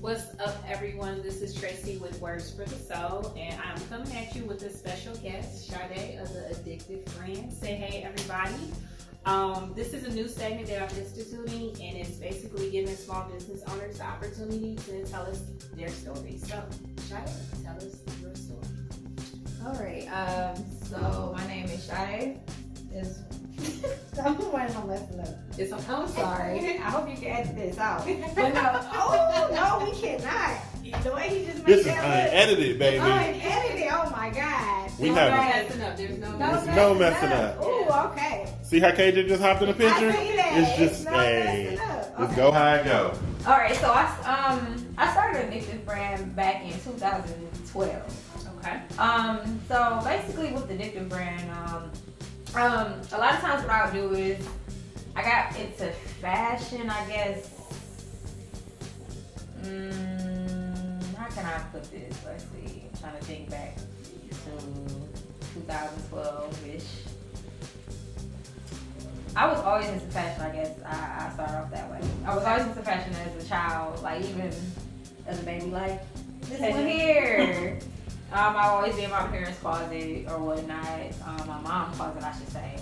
What's up, everyone? This is Tracy with Words for the Soul, and I'm coming at you with a special guest, Shadé of the Addictive Brand. Say hey, everybody. This is a new segment that I'm instituting, and it's basically giving small business owners the opportunity to tell us their story. So, Shadé, tell us your story. All right. So my name is Shadé. I'm messing up. I'm sorry. I hope you can edit this out. But no. Oh no, we cannot. The way he just made This is that unedited, baby. Unedited. Oh my God. We No have messing up. There's no messing up. Oh, okay. See how KJ just hopped in the picture? I see that. It's just no messing up. Just go how it go. All right. So I started Addictive Brand back in 2012. Okay. So basically with the Addictive Brand, a lot of times what I'll do is I got into fashion, I guess. How can I put this? Let's see. I'm trying to think back to 2012-ish. I was always into fashion, I guess. I started off that way. I was always into fashion as a child, like even as a baby, like this one here. I always be in my parents' closet or whatnot, my mom's closet, I should say,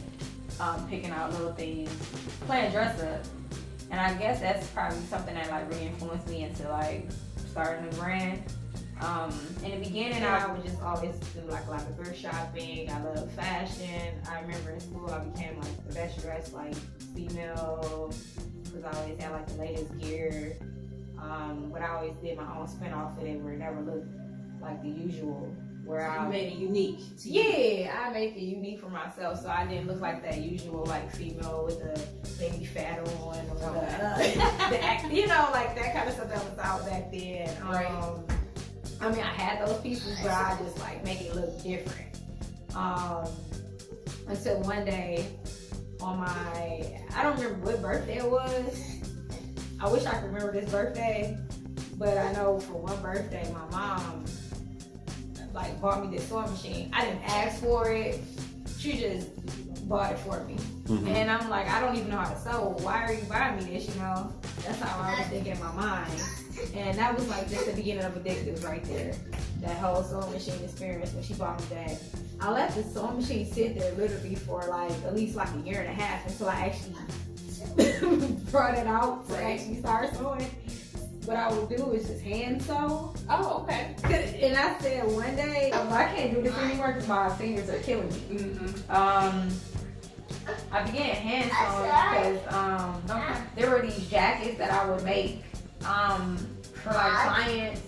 picking out little things, playing dress up. And I guess that's probably something that like really influenced me into like starting a brand. In the beginning, I would just always do like a thrift shopping. I love fashion. I remember in school, I became like the best dressed like female because I always had like the latest gear. But I always did my own spin off of it where it never looked like the usual, where You made it unique to you. Yeah, I make it unique for myself, so I didn't look like that usual like female with the baby fat on or the act, you know, like that kind of stuff that was out back then. Right. I mean, I had those pieces, but I just like make it look different. Until one day on my, I don't remember what birthday it was. I wish I could remember this birthday, but I know for one birthday, my mom like bought me this sewing machine. I didn't ask for it. She just bought it for me. Mm-hmm. And I'm like, I don't even know how to sew. Why are you buying me this, you know? That's how I was thinking in my mind. And that was like just the beginning of Addictive right there. That whole sewing machine experience when she bought me that. I let the sewing machine sit there literally for like at least like a year and a half until I actually brought it out to actually start sewing. What I would do is just hand sew. Oh, okay. And I said one day, I can't do this anymore because my fingers are killing me. Mm-hmm. I began hand sewing because there were these jackets that I would make for like clients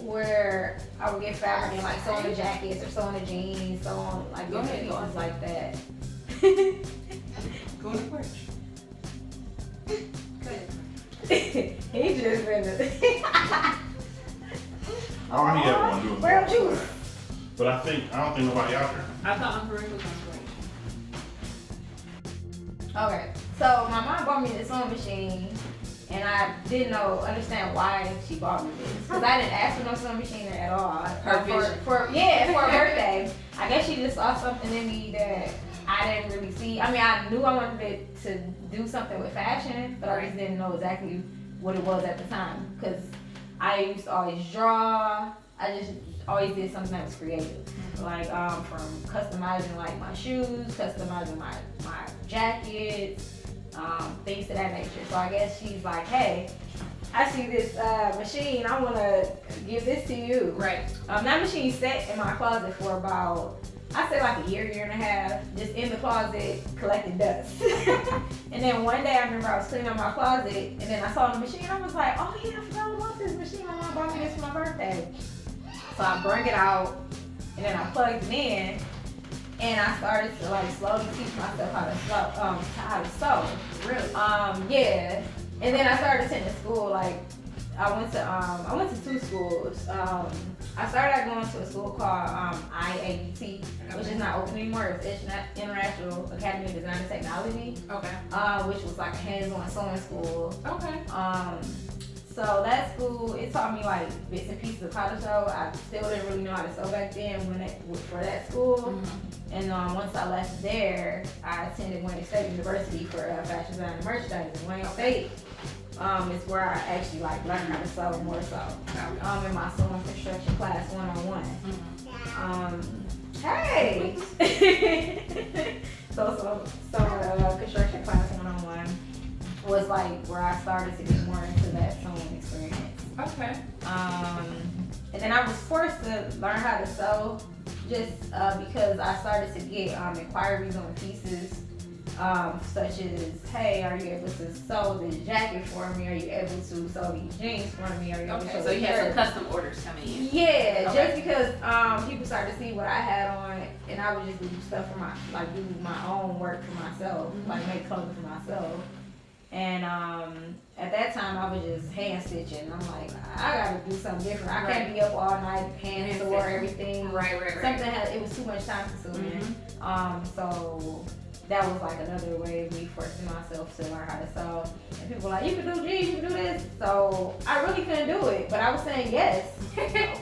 where I would get fabric and like sew on the jackets or sew on the jeans, sew on like different things like that. Go to work. Good. He just been I already had one doing Where you? But I don't think nobody out there. I thought entrepreneur was on Okay, so my mom bought me this sewing machine, and I didn't understand why she bought me this because I didn't ask for no sewing machine at all. Her vision. For a birthday. I guess she just saw something in me that I didn't really see. I mean, I knew I wanted it to do something with fashion, but I just didn't know exactly what it was at the time because I used to always draw. I just always did something that was creative, like from customizing like my shoes, customizing my jackets, things to that nature. So I guess she's like, hey, I see this machine, I want to give this to you. Right. That machine sat in my closet for about, I say like a year and a half, just in the closet collecting dust. And then one day I remember I was cleaning up my closet and then I saw the machine. I was like, oh yeah, I forgot about this machine. My mom bought me this for my birthday. So I bring it out and then I plugged it in and I started to like slowly teach myself how to sew. Really? Yeah. And then I started attending school. Like I went to two schools. I started going to a school called IABT, which is not open anymore. It's International Academy of Design and Technology. Okay. Which was like a hands-on sewing school. Okay. So that school, it taught me like bits and pieces of how to sew. I still didn't really know how to sew back then for that school. Mm-hmm. And once I left there, I attended Wayne State University for fashion design and merchandising. Wayne State is where I actually like learn how to sew more so. In my sewing construction class 101. Hey. so construction class 101 was like where I started to get more into that sewing experience. Okay. And then I was forced to learn how to sew just because I started to get inquiries on pieces. Such as, hey, are you able to sew this jacket for me? Are you able to sew these jeans for me? Are you able to sew so you had some custom orders coming in. Yeah, just because people started to see what I had on, and I would just do stuff for do my own work for myself, like make clothes for myself. And at that time, I was just hand stitching. I'm like, I gotta do something different. I can't be up all night hand sew everything. Right. It was too much time consuming. So that was like another way of me forcing myself to learn how to sew. And people were like, you can do jeans, you can do this. So I really couldn't do it, but I was saying yes.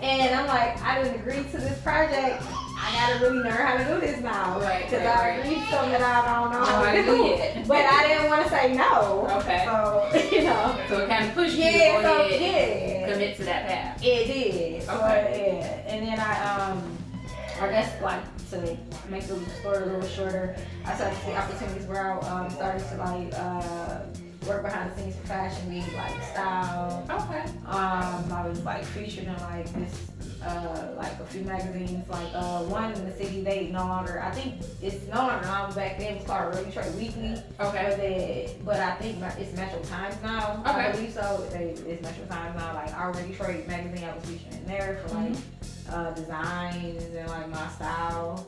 And I'm like, I didn't agree to this project. I gotta really learn how to do this now. Because I agreed to something that I don't know how to do it. But I didn't want to say no. Okay. So, So it kind of pushed you to go ahead and commit to that path. It did. So, and then I guess like to make the story a little shorter, I started to see opportunities where I started to like work behind the scenes for Fashion Week, like style. Okay. I was like featured in like this like a few magazines, like one in the city. They no longer, I think it's no longer on back then. It's called Early Detroit Weekly. Okay. But I think it's Metro Times now. Okay. I believe so. It's Metro Times now. Like our Detroit magazine, I was featured in there for like designs and like my style.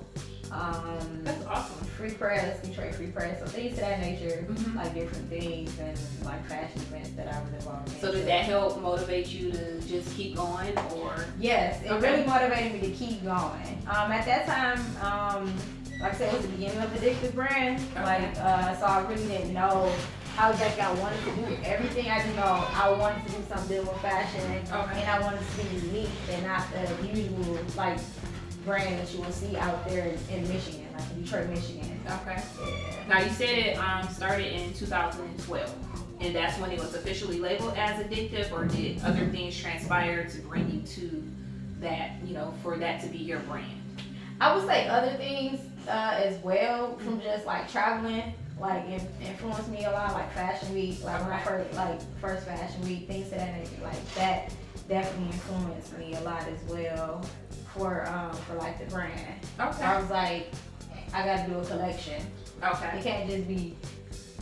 That's awesome. Free press, Detroit Free Press, so things to that nature, like different things and like fashion events that I was involved in. So did that help motivate you to just keep going, or? Yes, it really motivated me to keep going. At that time, like I said, it was the beginning of Addictive Brand. So I really didn't know how exactly I wanted to do everything. I just know I wanted to do something with fashion, and I wanted to be unique and not the usual like brand that you will see out there in Michigan, like Detroit, Michigan. Okay. Yeah. Now you said it started in 2012, and that's when it was officially labeled as addictive, or did other things transpire to bring you to that, for that to be your brand? I would say other things as well, from just like traveling, like influenced me a lot, like Fashion Week, like when I first Fashion Week, things to that nature, like that definitely influenced me a lot as well for like the brand. Okay. So I was like, I gotta do a collection. Okay. It can't just be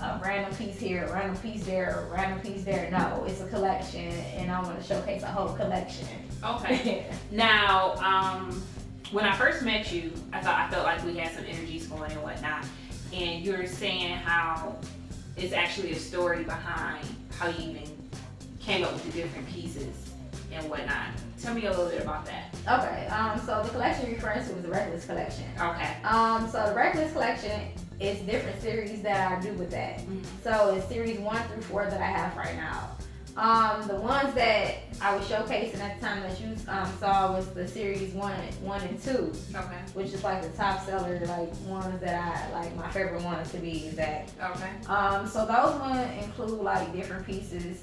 a random piece here, a random piece there, a random piece there. No, it's a collection, and I want to showcase a whole collection. Okay. Now, when I first met you, I felt like we had some energies going and whatnot. And you were saying how it's actually a story behind how you even came up with the different pieces and whatnot. Tell me a little bit about that. Okay, so the collection you're referring to is the Reckless collection. Okay. So the Reckless collection is different series that I do with that. So it's series 1 through 4 that I have right now. The ones that I was showcasing at the time that you saw was the series 1 and 2. Okay. Which is like the top seller, like ones that I like, my favorite ones to be exact. Okay. So those ones include like different pieces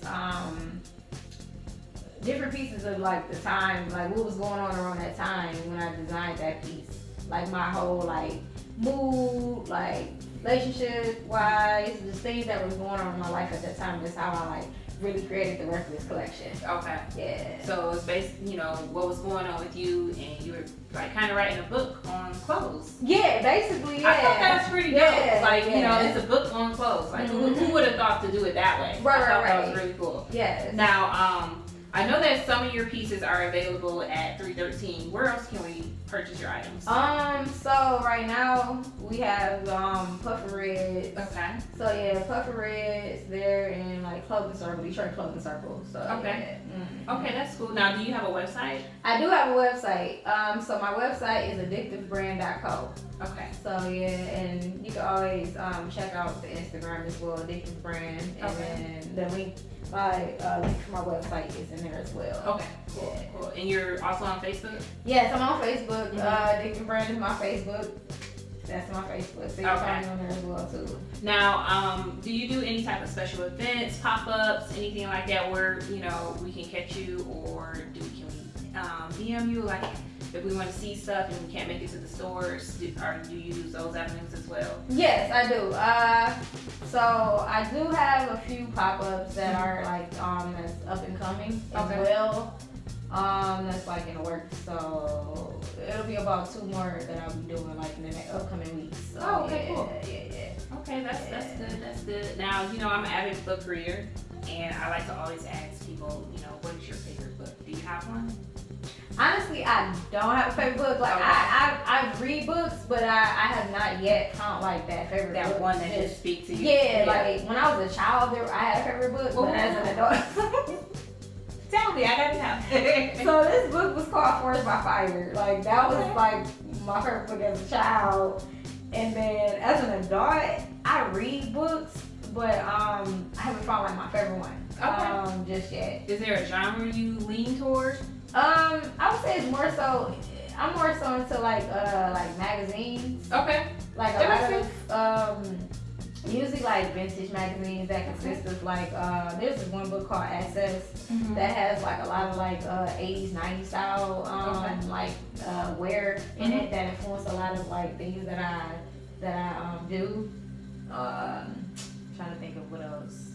of like the time, like what was going on around that time when I designed that piece. Like my whole like mood, like relationship wise, just things that was going on in my life at that time. That's how I like really created the Reckless collection. Okay. Yeah. So it's basically, what was going on with you, and you were like kind of writing a book on clothes. Yeah, basically, yeah. I thought that was pretty dope. Like, it's a book on clothes. Like, who would have thought to do it that way? Right, I thought that was really cool. Yes. Now, I know that some of your pieces are available at 313. Where else can we purchase your items? So right now we have Puffer Reds. Okay. So yeah, Puffer Reds there in like Clothing Circle, Detroit Clothing Circle. So okay. Yeah. Okay, that's cool. Now, do you have a website? I do have a website. So my website is addictivebrand.co. Okay. So yeah, and you can always check out the Instagram as well, Addictive Brand, and then the link. My link for my website is in there as well. Okay, cool, cool. And you're also on Facebook? Yes, I'm on Facebook. Addictive Brand is my Facebook. That's my Facebook. So you Okay. can find me on there as well too. Now, do you do any type of special events, pop-ups, anything like that where, you know, we can catch you, or can we DM you, like if we want to see stuff and we can't make it to the stores, or do you use those avenues as well? Yes, I do. So I do have a few pop-ups that are like that's up and coming as Okay. well. That's like in the works. So it'll be about 2 more that I'll be doing like in the upcoming weeks. So, Oh, okay, yeah, cool. Yeah. Okay, that's good. That's good. Now, you know, I'm an avid book reader, and I like to always ask people, you know, what is your favorite book? Do you have one? Honestly, I don't have a favorite book. Like Okay. I read books, but I have not yet found like that favorite That book. one that just speaks to you? Yeah, like when I was a child, I had a favorite book, but as an adult. Tell me, I gotta know. So this book was called Forged by Fire. Like that was like my favorite book as a child. And then as an adult, I read books, but I haven't found like my favorite one. Just yet. Is there a genre you lean towards? I would say it's more so. I'm more so into like magazines. Okay. Like a lot of usually like vintage magazines that consist of like there's this one book called Access that has like a lot of like 80s 90s style like wear in it that influence a lot of like things that I do. Trying to think of what else.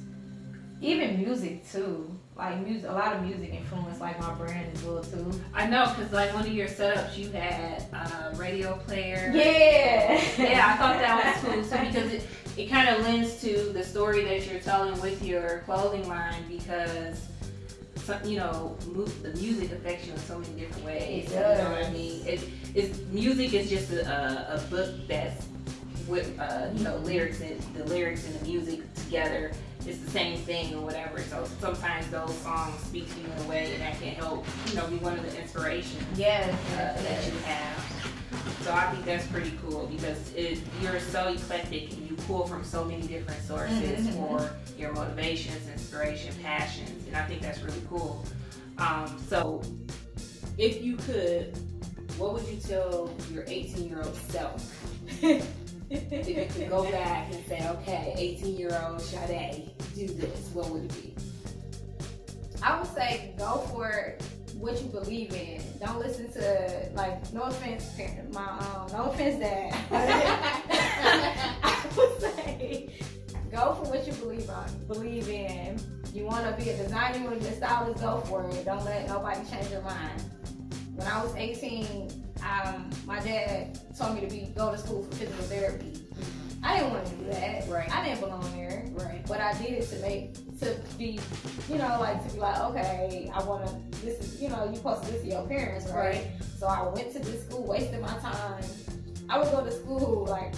Even music too. Like music, a lot of music influence like my brand as well too. I know, cause like one of your setups, you had a radio player. Yeah. Yeah, I thought that was cool too, because it kind of lends to the story that you're telling with your clothing line, because you know, the music affects you in so many different ways. It You does. know what I mean? Music is just a book that's with you know, lyrics and the music together. It's the same thing or whatever. So sometimes those songs speak to you in a way, and that can help, you know, be one of the inspirations Yes. that you have. So I think that's pretty cool, because you're so eclectic and you pull from so many different sources for your motivations, inspiration, passions, and I think that's really cool. So if you could, what would you tell your 18-year-old self? If you could go back and say, okay, 18-year-old Shadé, do this, what would it be? I would say go for what you believe in. Don't listen to, like, no offense, parent, no offense, dad. I would say go for what you believe in. You want to be a designer, you want to be a stylist, go for it. Don't let nobody change your mind. When I was 18, my dad told me to go to school for physical therapy. I didn't want to do that. Right. I didn't belong there. Right. But I did it to be like, okay, I want to, this is, you know, you're supposed to listen to your parents, right? So I went to this school, wasted my time. I would go to school, like,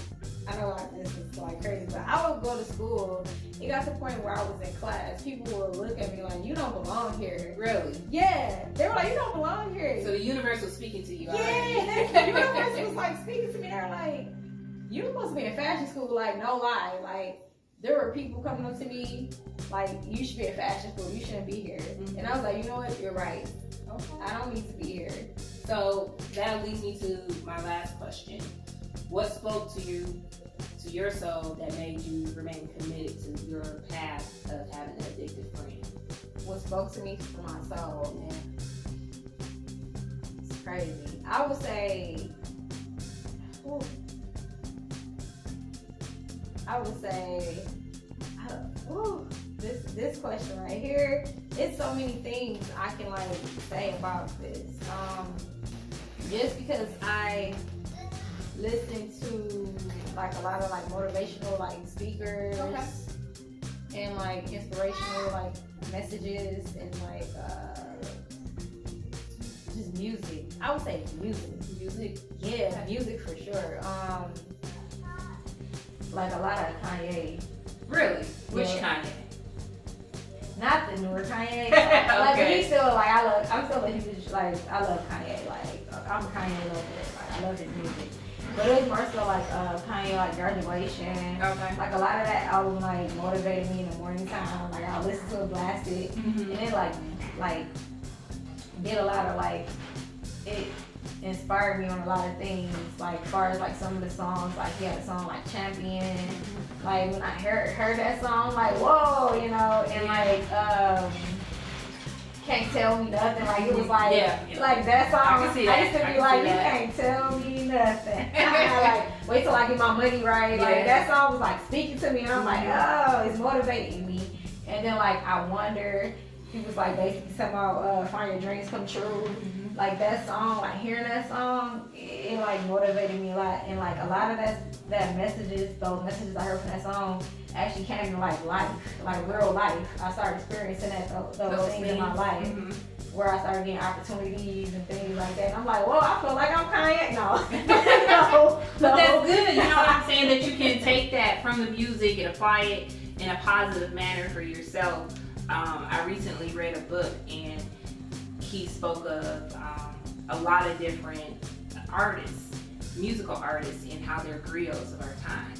I know like this is like crazy, but I would go to school. It got to the point where I was in class. People would look at me like, you don't belong here. Really? Yeah. They were like, you don't belong here. So the universe was speaking to you. Yeah, the universe was like speaking to me. They were like, you supposed to be in fashion school, like, no lie. Like, there were people coming up to me, like, you should be in fashion school, you shouldn't be here. And I was like, you know what, you're right. Okay. I don't need to be here. So that leads me to my last question. What spoke to you, to your soul, that made you remain committed to your path of having an addictive brand? What spoke to me to my soul, man. It's crazy. I would say, this question right here, it's so many things I can like say about this. Just because I listen to like a lot of like motivational like speakers and like inspirational like messages and like just music. I would say music. Yeah, music for sure. Like a lot of Kanye. Really? Which Yeah. Kanye? Not the newer Kanye. Okay. Like, but he's still like, I'm still a huge, like, I love Kanye. Like, I'm a Kanye lover. Like, I love his music. But it was more so like Kanye, like Graduation. Okay. Like a lot of that album like motivated me in the morning time. Like I'll listen to it, blast it, and it like did a lot of like it inspired me on a lot of things. Like, as far as like some of the songs, like he had a song like Champion. Like when I heard that song, like whoa, you know, and like Can't Tell Me Nothing. Like it was like like that song. I used to be like, you can't tell me nothing. Like wait till I get my money right. Like that song was like speaking to me, and I'm like, oh, it's motivating me. And then like I Wonder, he was like basically talking about find your dreams come true. Like that song, like hearing that song, it like motivated me a lot. And like a lot of those messages I heard from that song actually came to like life, like real life. I started experiencing those things in my life, where I started getting opportunities and things like that. And I'm like, whoa, I feel like I'm Kanye. No. But that's good. You know what I'm saying? That you can take that from the music and apply it in a positive manner for yourself. I recently read a book, and he spoke of a lot of different artists, musical artists, and how they're griots of our time,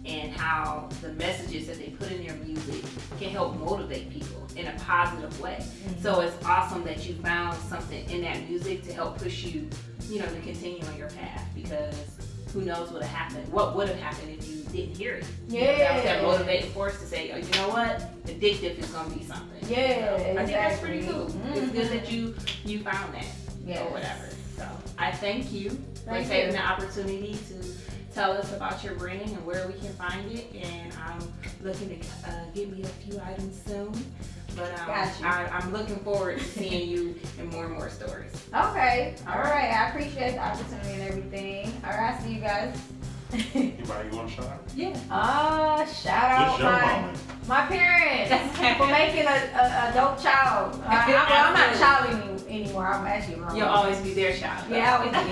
and how the messages that they put in their music can help motivate people in a positive way. So it's awesome that you found something in that music to help push you, you know, to continue on your path, because who knows what would have happened if you didn't hear it. That was that motivating force to say, oh, you know what, addictive is going to be something. Exactly. I think that's pretty cool. It's good that you found that or whatever. So I thank you for taking the opportunity to tell us about your brand and where we can find it. And I'm looking to get me a few items soon. But I'm looking forward to seeing you in more and more stories. Okay. All right. I appreciate the opportunity and everything. All right. I'll see you guys. Anybody you want to shout out? Yeah. Shout out my parents for making a dope child. I'm not a child anymore. I'm actually a mom. You'll always be their child. Yeah, I always be.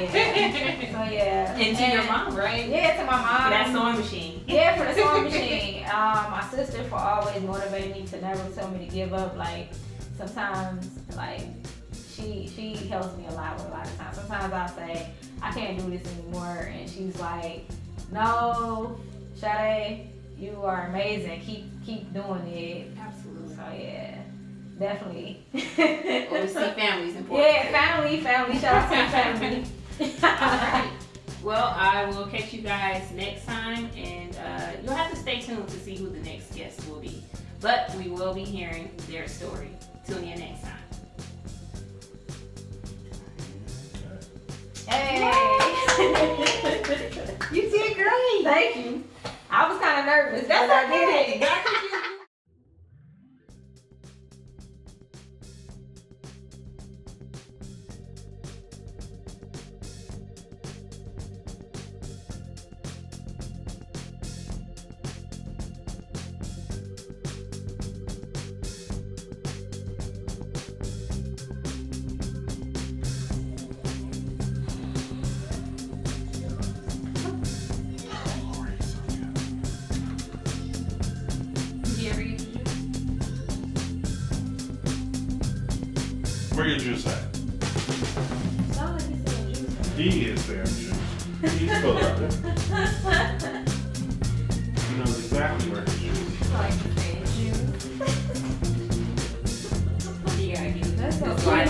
So yeah. And to your mom, right? Yeah, to my mom. For that sewing machine. Yeah, for the sewing machine. My sister for always motivating me to never tell me to give up. Like sometimes, like she helps me a lot with a lot of times. Sometimes I'll say I can't do this anymore, and she's like, no, Shadé, you are amazing. Keep doing it. Absolutely. So yeah, definitely. Well, see, family's important. Yeah, family. Shout out to the family. All right. Well, I will catch you guys next time, and you'll have to stay tuned to see who the next guest will be. But we will be hearing their story. Tune in next time. Hey! You did great. Thank you. I was kind of nervous. That's okay. I did it. Where your juice at? He is there, juice. He's full of it. He knows exactly where his juice is. You gotta get That's so this cute.